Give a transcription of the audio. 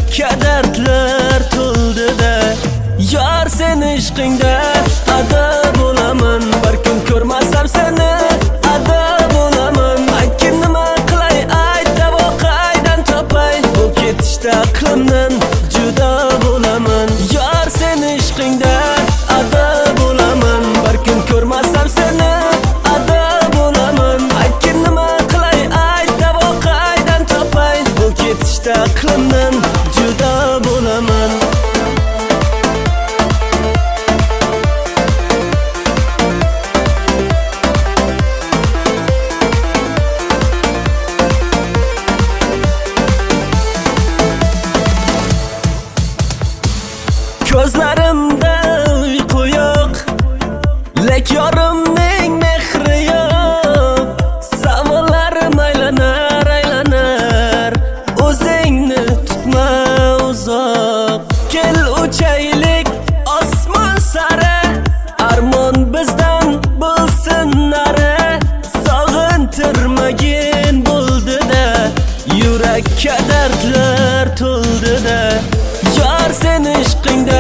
yurakka dardlar to'ldi-da. Yor sen ishqingda ado bo'laman, bir kun ko'rmasam seni ado bo'laman. Aytgin nima qilay, ayt davo qaydan topay, bu ketishda aqlimdan judo bo'laman. Yor sen ishqingda ado bo'laman, bir kun ko'rmasam seni ado bo'laman. Aytgin nima qilay, ayt davo qaydan topay, bu ketishda aqlimdan judo bo'laman. Ko'zlarimda uyqu yo'q, lek yorimning mehri yo'q. Savollarim aylanar, aylanar, o'zingni tutma uzoq. Kel uchaylik osmon sari, armon bizdan bo'lsin nari. Sog'intirmagin bo'ldi-da, yurakka dardlar to'ldi-da. Yor sen ishqingda